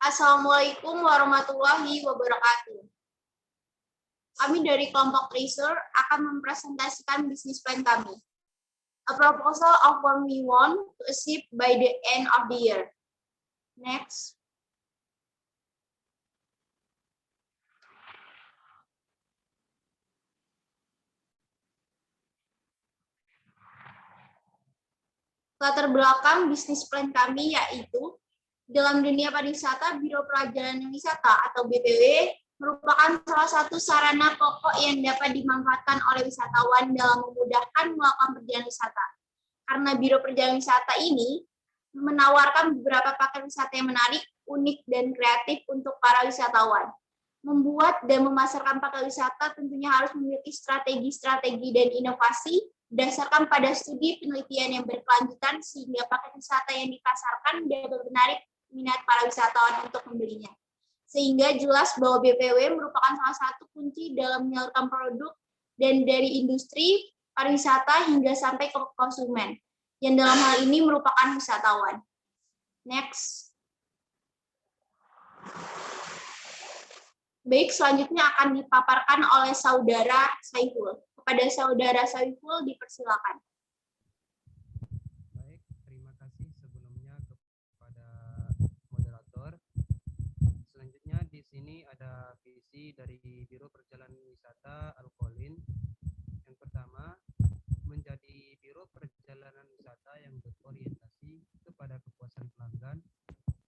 Assalamualaikum warahmatullahi wabarakatuh. Kami dari kelompok Tracer akan mempresentasikan bisnis plan kami. A proposal of what we want to achieve by the end of the year. Next. Latar belakang bisnis plan kami yaitu dalam dunia pariwisata, Biro Perjalanan Wisata atau BPW merupakan salah satu sarana pokok yang dapat dimanfaatkan oleh wisatawan dalam memudahkan melakukan perjalanan wisata. Karena Biro Perjalanan Wisata ini menawarkan beberapa paket wisata yang menarik, unik, dan kreatif untuk para wisatawan. Membuat dan memasarkan paket wisata tentunya harus memiliki strategi-strategi dan inovasi berdasarkan pada studi penelitian yang berkelanjutan sehingga paket wisata yang dipasarkan dapat menarik minat para wisatawan untuk membelinya. Sehingga jelas bahwa BPW merupakan salah satu kunci dalam menyalurkan produk dan dari industri pariwisata hingga sampai ke konsumen, yang dalam hal ini merupakan wisatawan. Next. Baik, selanjutnya akan dipaparkan oleh Saudara Saiful. Kepada Saudara Saiful, dipersilakan. Baik, terima kasih sebelumnya kepada moderator. Selanjutnya di sini ada visi dari Biro Perjalanan Wisata Al-Qaulin. Yang pertama, menjadi Biro Perjalanan Wisata yang berorientasi kepada kepuasan pelanggan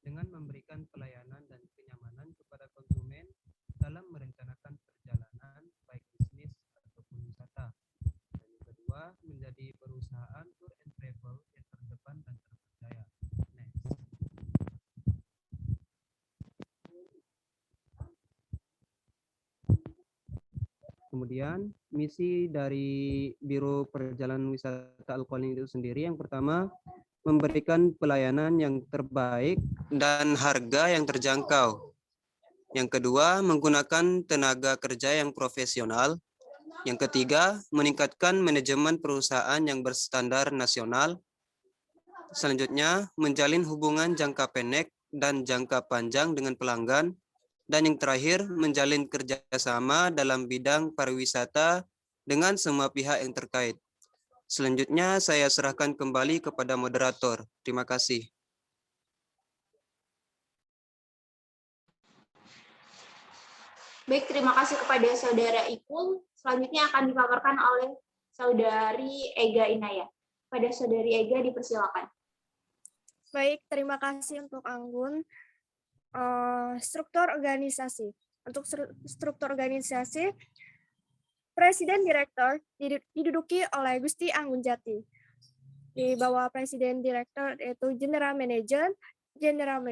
dengan memberikan pelayanan dan kenyamanan kepada konsumen dalam merencanakan perjalanan baik bisnis ataupun wisata. Dan yang kedua, menjadi perusahaan tour and travel yang terdepan dan terpercaya. Next. Kemudian misi dari Biro Perjalanan Wisata Al-Qaulin itu sendiri yang pertama, memberikan pelayanan yang terbaik dan harga yang terjangkau. Yang kedua, menggunakan tenaga kerja yang profesional. Yang ketiga, meningkatkan manajemen perusahaan yang berstandar nasional. Selanjutnya, menjalin hubungan jangka pendek dan jangka panjang dengan pelanggan. Dan yang terakhir, menjalin kerjasama dalam bidang pariwisata dengan semua pihak yang terkait. Selanjutnya, saya serahkan kembali kepada moderator. Terima kasih. Baik, terima kasih kepada Saudara Ikul. Selanjutnya akan dipaparkan oleh Saudari Ega Inaya. Pada Saudari Ega, dipersilakan. Baik, terima kasih untuk Anggun. Struktur organisasi. Untuk struktur organisasi, Presiden Direktur diduduki oleh Gusti Anggun Jati. Di bawah Presiden Direktur yaitu General Manager. General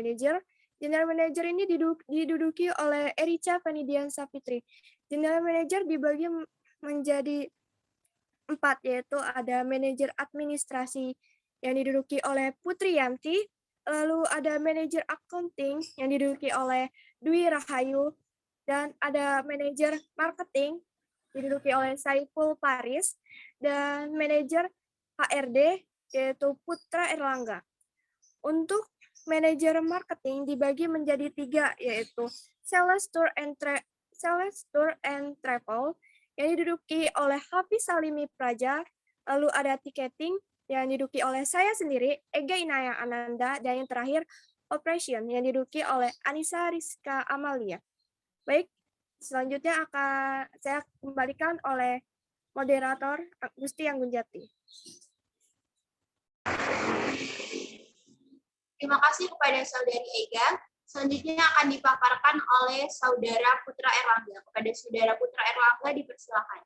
Manager ini diduduki oleh Erica Panidian Sapitri. General Manager dibagi menjadi 4, yaitu ada Manajer Administrasi yang diduduki oleh Putri Yanti, lalu ada Manajer Accounting yang diduduki oleh Dwi Rahayu, dan ada Manajer Marketing diduduki oleh Saiful Paris, dan Manajer HRD yaitu Putra Erlangga. Untuk Manajer Marketing dibagi menjadi 3, yaitu Sales Tour and Travel yang diduduki oleh Hafiz Salimi Praja, lalu ada Ticketing yang diduduki oleh saya sendiri, Ega Inaya Ananda, dan yang terakhir Operation yang diduduki oleh Anissa Rizka Amalia. Baik, selanjutnya akan saya kembalikan oleh moderator Gusti Anggun Jati. Terima kasih kepada Saudari Ega. Selanjutnya akan dipaparkan oleh Saudara Putra Erlangga. Kepada Saudara Putra Erlangga, dipersilakan.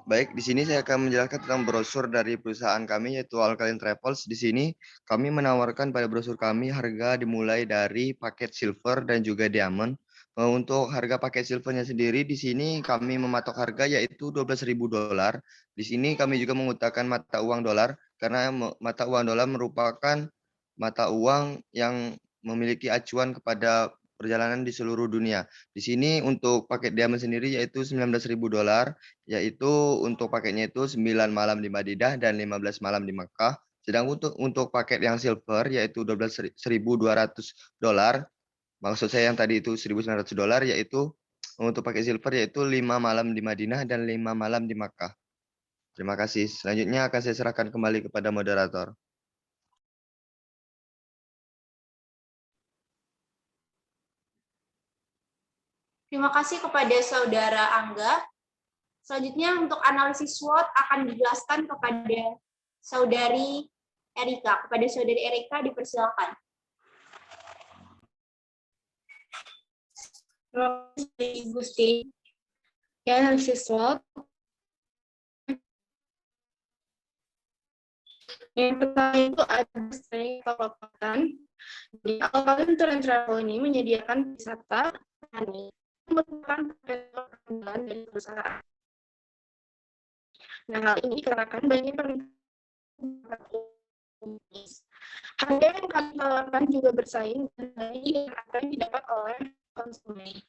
Baik, di sini saya akan menjelaskan tentang brosur dari perusahaan kami yaitu Alkaline Travels. Di sini kami menawarkan pada brosur kami harga dimulai dari paket silver dan juga diamond. Untuk harga paket silvernya sendiri di sini kami mematok harga yaitu $12.000. Di sini kami juga mengutamakan mata uang dolar karena mata uang dolar merupakan mata uang yang memiliki acuan kepada perjalanan di seluruh dunia. Di sini untuk paket diamond sendiri yaitu $19.000, yaitu untuk paketnya itu 9 malam di Madinah dan 15 malam di Makkah. Sedang untuk paket yang silver yaitu $12.200. Maksud saya yang tadi itu $1.900, yaitu untuk pakai silver yaitu 5 malam di Madinah dan 5 malam di Makkah. Terima kasih. Selanjutnya akan saya serahkan kembali kepada moderator. Terima kasih kepada Saudara Angga. Selanjutnya untuk analisis SWOT akan dijelaskan kepada Saudari Erika. Kepada Saudari Erika dipersilakan. Terima kasih Ibu Gusti. Ya, analisis SWOT. Yang pertama itu ada strategi kekuatan. Jadi, Alkalin Tour and Travel ini menyediakan wisata tani merupakan perjalanan dari perusahaan. Nah, hal ini dikarenakan banyak harga yang kami tawarkan juga bersaing dengan apa yang didapat oleh konsumen.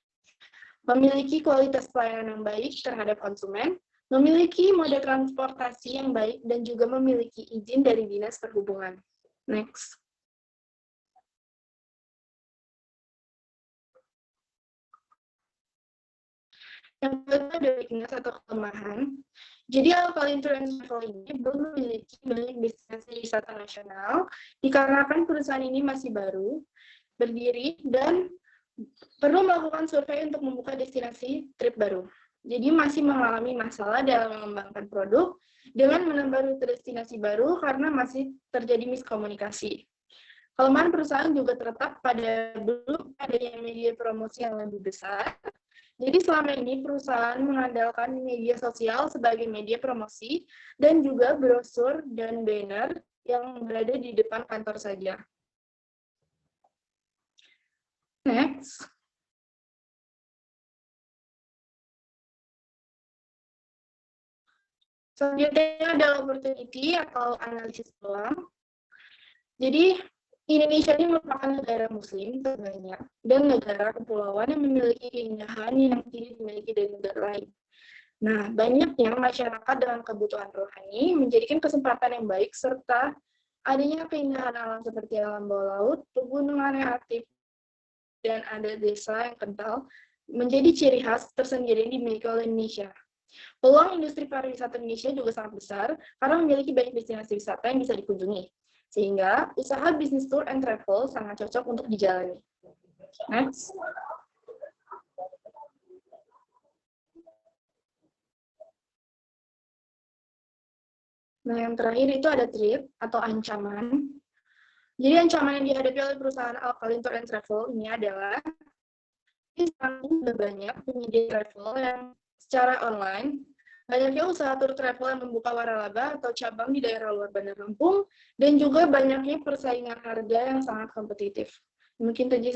Memiliki kualitas pelayanan yang baik terhadap konsumen, memiliki moda transportasi yang baik, dan juga memiliki izin dari Dinas Perhubungan. Next. Yang kedua ada weakness atau kelemahan. Jadi Alkalin Tour and Travel ini belum memiliki banyak destinasi wisata nasional dikarenakan perusahaan ini masih baru, berdiri, dan perlu melakukan survei untuk membuka destinasi trip baru. Jadi masih mengalami masalah dalam mengembangkan produk dengan menambah rute destinasi baru karena masih terjadi miskomunikasi. Kelemahan perusahaan juga terletak pada belum adanya media promosi yang lebih besar. Jadi selama ini perusahaan mengandalkan media sosial sebagai media promosi dan juga brosur dan banner yang berada di depan kantor saja. Next. Selanjutnya adalah opportunity atau analisis peluang. Jadi Indonesia ini merupakan negara muslim terbanyak dan negara kepulauan yang memiliki keindahan yang tidak dimiliki dari negara lain. Nah, banyaknya masyarakat dengan kebutuhan rohani menjadikan kesempatan yang baik serta adanya keindahan alam seperti alam bawah laut, pegunungan yang aktif, dan ada desa yang kental menjadi ciri khas tersendiri yang dimiliki oleh Indonesia. Peluang industri pariwisata Indonesia juga sangat besar karena memiliki banyak destinasi wisata yang bisa dikunjungi. Sehingga usaha bisnis tour and travel sangat cocok untuk dijalani. Next. Nah, yang terakhir itu ada threat atau ancaman. Jadi ancaman yang dihadapi oleh perusahaan Alkalin Tour and Travel ini adalah sudah banyak penyedia travel yang secara online. Banyaknya usaha tour travel yang membuka waralaba atau cabang di daerah luar Bandar Lampung, dan juga banyaknya persaingan harga yang sangat kompetitif. Mungkin tadi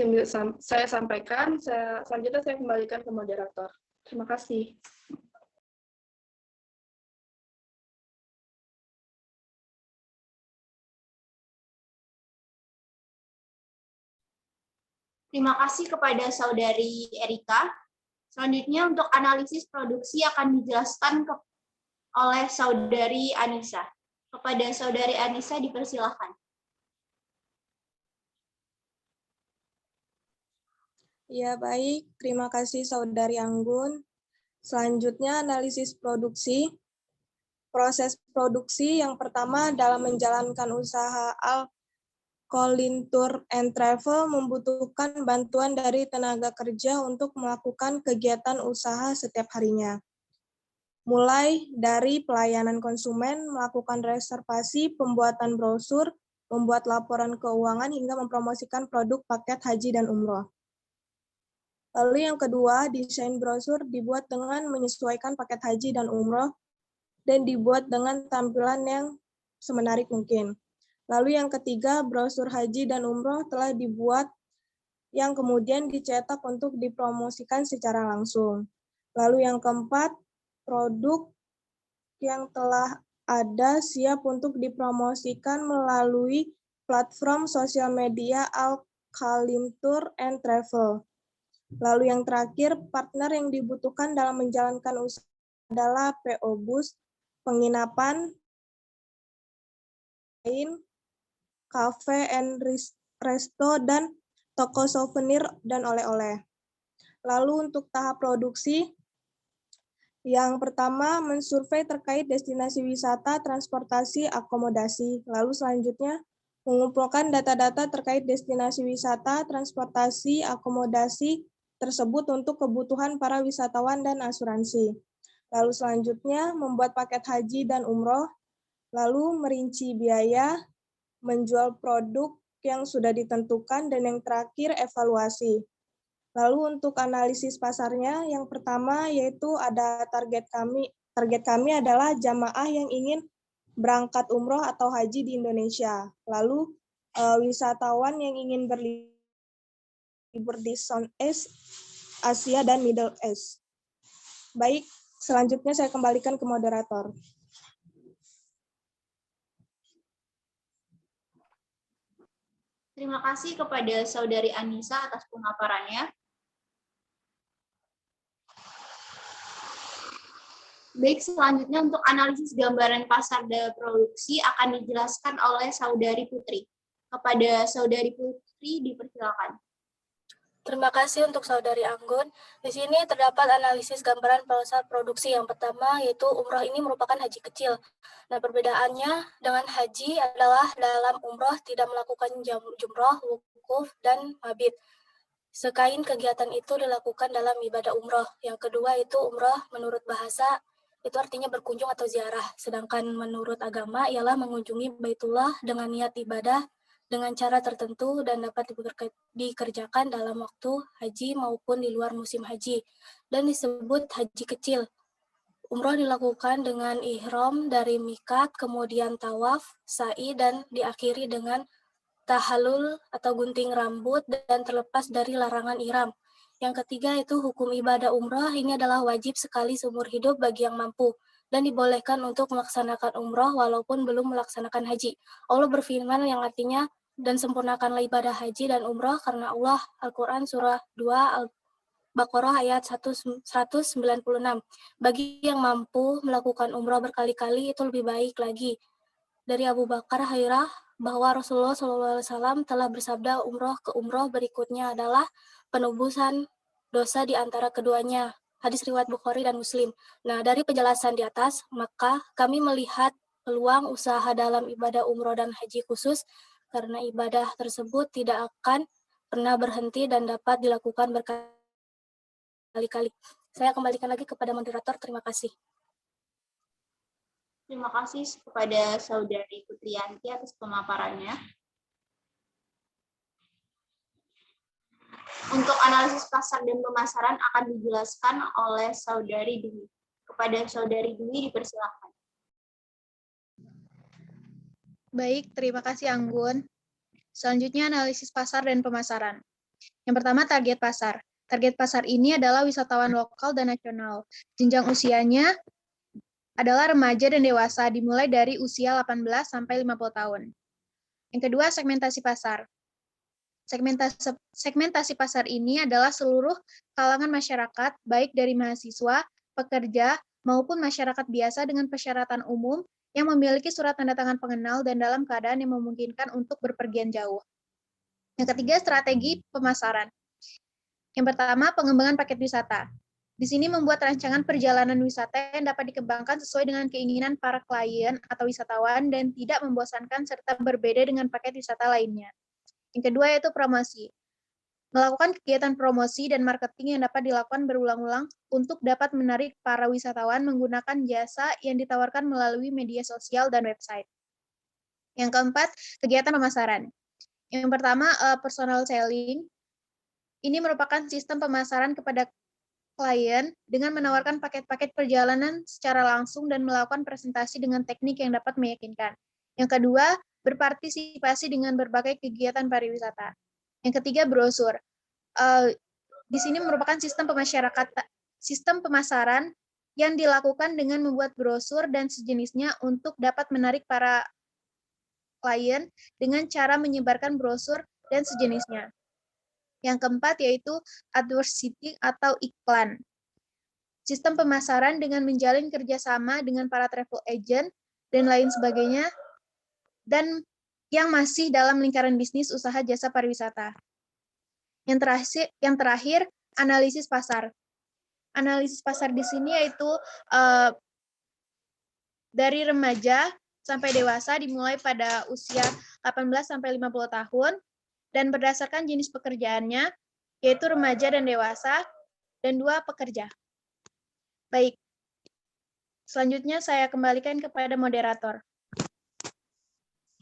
saya sampaikan, selanjutnya saya kembalikan ke moderator. Terima kasih. Terima kasih kepada Saudari Erika. Selanjutnya untuk analisis produksi akan dijelaskan oleh Saudari Anissa. Kepada Saudari Anissa dipersilakan. Ya, baik. Terima kasih Saudari Anggun. Selanjutnya analisis produksi. Proses produksi yang pertama dalam menjalankan usaha Alkalin Tour and Travel membutuhkan bantuan dari tenaga kerja untuk melakukan kegiatan usaha setiap harinya. Mulai dari pelayanan konsumen, melakukan reservasi, pembuatan brosur, membuat laporan keuangan, hingga mempromosikan produk paket haji dan umroh. Lalu yang kedua, desain brosur dibuat dengan menyesuaikan paket haji dan umroh dan dibuat dengan tampilan yang semenarik mungkin. Lalu yang ketiga, brosur haji dan umroh telah dibuat yang kemudian dicetak untuk dipromosikan secara langsung. Lalu yang keempat, produk yang telah ada siap untuk dipromosikan melalui platform sosial media Al-Kalim Tour and Travel. Lalu yang terakhir, partner yang dibutuhkan dalam menjalankan usaha adalah PO Bus, penginapan, kafe and resto, dan toko souvenir dan oleh-oleh. Lalu untuk tahap produksi, yang pertama mensurvei terkait destinasi wisata, transportasi, akomodasi. Lalu selanjutnya mengumpulkan data-data terkait destinasi wisata, transportasi, akomodasi tersebut untuk kebutuhan para wisatawan dan asuransi. Lalu selanjutnya membuat paket haji dan umroh, lalu merinci biaya, menjual produk yang sudah ditentukan, dan yang terakhir evaluasi. Lalu untuk analisis pasarnya, yang pertama yaitu ada target kami. Target kami adalah jamaah yang ingin berangkat umroh atau haji di Indonesia. Lalu wisatawan yang ingin berlibur di South East, Asia, dan Middle East. Baik, selanjutnya saya kembalikan ke moderator. Terima kasih kepada Saudari Anissa atas pemaparannya. Baik, selanjutnya untuk analisis gambaran pasar dan produksi akan dijelaskan oleh Saudari Putri. Kepada Saudari Putri dipersilakan. Terima kasih untuk Saudari Anggun. Di sini terdapat analisis gambaran pasar produksi. Yang pertama yaitu umroh ini merupakan haji kecil. Nah, perbedaannya dengan haji adalah dalam umroh tidak melakukan jumroh, wukuf, dan mabit. Sekain kegiatan itu dilakukan dalam ibadah umroh. Yang kedua itu umroh menurut bahasa itu artinya berkunjung atau ziarah. Sedangkan menurut agama ialah mengunjungi Baitullah dengan niat ibadah dengan cara tertentu dan dapat dikerjakan dalam waktu haji maupun di luar musim haji, dan disebut haji kecil. Umroh dilakukan dengan ihram dari mikat, kemudian tawaf, sa'i, dan diakhiri dengan tahallul atau gunting rambut dan terlepas dari larangan ihram. Yang ketiga itu hukum ibadah umroh, ini adalah wajib sekali seumur hidup bagi yang mampu, dan dibolehkan untuk melaksanakan umroh walaupun belum melaksanakan haji. Allah berfirman yang artinya, dan sempurnakanlah ibadah haji dan umroh karena Allah. Al-Quran surah 2 Al-Baqarah ayat 196. Bagi yang mampu melakukan umroh berkali-kali itu lebih baik lagi. Dari Abu Bakar Hairah bahwa Rasulullah SAW telah bersabda umroh ke umroh berikutnya adalah penebusan dosa di antara keduanya. Hadis riwayat Bukhari dan Muslim. Nah, dari penjelasan di atas, maka kami melihat peluang usaha dalam ibadah umroh dan haji khusus karena ibadah tersebut tidak akan pernah berhenti dan dapat dilakukan berkali-kali. Saya kembalikan lagi kepada moderator. Terima kasih. Terima kasih kepada Saudari Putriyanti atas pemaparannya. Untuk analisis pasar dan pemasaran akan dijelaskan oleh Saudari Dwi. Kepada Saudari Dwi dipersilakan. Baik, terima kasih Anggun. Selanjutnya analisis pasar dan pemasaran. Yang pertama target pasar. Target pasar ini adalah wisatawan lokal dan nasional. Jenjang usianya adalah remaja dan dewasa, dimulai dari usia 18 sampai 50 tahun. Yang kedua, segmentasi pasar. Segmentasi pasar ini adalah seluruh kalangan masyarakat, baik dari mahasiswa, pekerja, maupun masyarakat biasa dengan persyaratan umum yang memiliki surat tanda tangan pengenal dan dalam keadaan yang memungkinkan untuk berpergian jauh. Yang ketiga, strategi pemasaran. Yang pertama, pengembangan paket wisata. Di sini membuat rancangan perjalanan wisata yang dapat dikembangkan sesuai dengan keinginan para klien atau wisatawan dan tidak membosankan serta berbeda dengan paket wisata lainnya. Yang kedua yaitu promosi. Melakukan kegiatan promosi dan marketing yang dapat dilakukan berulang-ulang untuk dapat menarik para wisatawan menggunakan jasa yang ditawarkan melalui media sosial dan website. Yang keempat, kegiatan pemasaran. Yang pertama, personal selling. Ini merupakan sistem pemasaran kepada klien dengan menawarkan paket-paket perjalanan secara langsung dan melakukan presentasi dengan teknik yang dapat meyakinkan. Yang kedua, berpartisipasi dengan berbagai kegiatan pariwisata. Yang ketiga, brosur. Di sini merupakan sistem pemasaran yang dilakukan dengan membuat brosur dan sejenisnya untuk dapat menarik para klien dengan cara menyebarkan brosur dan sejenisnya. Yang keempat yaitu advertising atau iklan. Sistem pemasaran dengan menjalin kerjasama dengan para travel agent dan lain sebagainya, dan yang masih dalam lingkaran bisnis usaha jasa pariwisata. Yang terakhir, analisis pasar. Analisis pasar di sini yaitu dari remaja sampai dewasa dimulai pada usia 18 sampai 50 tahun dan berdasarkan jenis pekerjaannya yaitu remaja dan dewasa dan 2 pekerja. Baik. Selanjutnya saya kembalikan kepada moderator.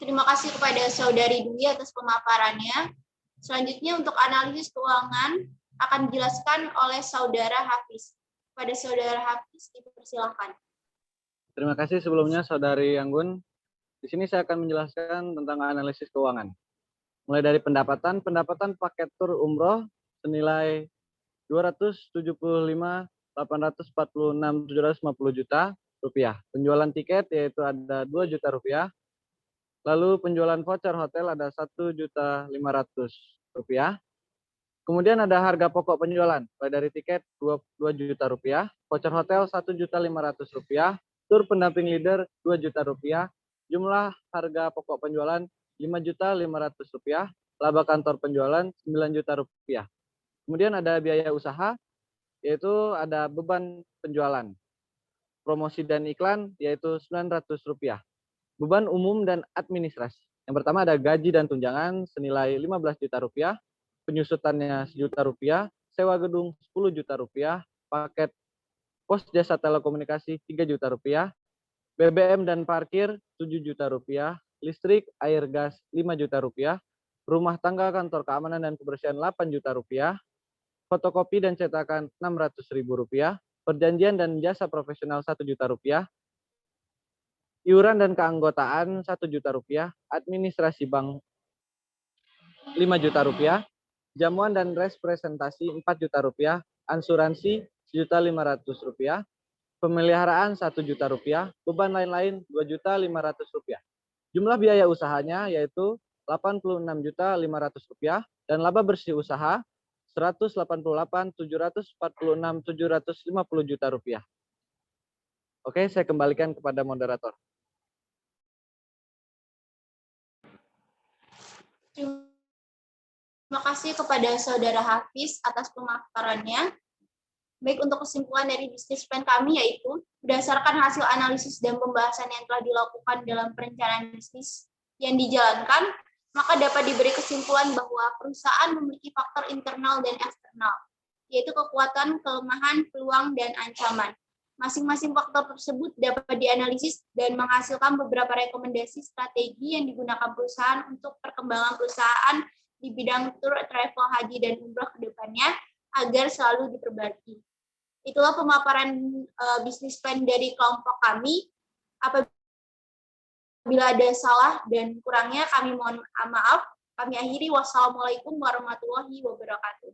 Terima kasih kepada Saudari Dwi atas pemaparannya. Selanjutnya untuk analisis keuangan akan dijelaskan oleh Saudara Hafiz. Pada Saudara Hafiz, dipersilakan. Terima kasih sebelumnya Saudari Anggun. Di sini saya akan menjelaskan tentang analisis keuangan. Mulai dari pendapatan paket tur umroh senilai 275.846.750 juta rupiah. Penjualan tiket yaitu ada 2 juta rupiah. Lalu penjualan voucher hotel ada 1.500.000 rupiah. Kemudian ada harga pokok penjualan, mulai dari tiket 2 juta rupiah, voucher hotel 1.500.000 rupiah, tur pendamping leader 2 juta rupiah, jumlah harga pokok penjualan 5.500.000 rupiah, laba kantor penjualan 9 juta rupiah. Kemudian ada biaya usaha, yaitu ada beban penjualan, promosi dan iklan yaitu 900 rupiah. Beban umum dan administrasi. Yang pertama ada gaji dan tunjangan senilai 15 juta rupiah, penyusutannya 1 juta rupiah, sewa gedung 10 juta rupiah, paket pos jasa telekomunikasi 3 juta rupiah, BBM dan parkir 7 juta rupiah, listrik, air, gas 5 juta rupiah, rumah tangga kantor keamanan dan kebersihan 8 juta rupiah, fotokopi dan cetakan 600.000 rupiah, perjanjian dan jasa profesional 1 juta rupiah, iuran dan keanggotaan 1 juta rupiah, administrasi bank 5 juta rupiah, jamuan dan representasi 4 juta rupiah, asuransi 1.500.000 rupiah, pemeliharaan 1 juta rupiah, beban lain-lain 2.500.000 rupiah. Jumlah biaya usahanya yaitu 86.500.000 rupiah dan laba bersih usaha 188.746.750 juta rupiah. Oke, saya kembalikan kepada moderator. Terima kasih kepada Saudara Hafiz atas pemaparannya. Baik, untuk kesimpulan dari bisnis plan kami yaitu berdasarkan hasil analisis dan pembahasan yang telah dilakukan dalam perencanaan bisnis yang dijalankan, maka dapat diberi kesimpulan bahwa perusahaan memiliki faktor internal dan eksternal, yaitu kekuatan, kelemahan, peluang, dan ancaman. Masing-masing faktor tersebut dapat dianalisis dan menghasilkan beberapa rekomendasi strategi yang digunakan perusahaan untuk perkembangan perusahaan di bidang tour, travel, haji, dan umroh ke depannya agar selalu diperbaiki. Itulah pemaparan bisnis plan dari kelompok kami. Apabila ada salah dan kurangnya kami mohon maaf. Kami akhiri. Wassalamualaikum warahmatullahi wabarakatuh.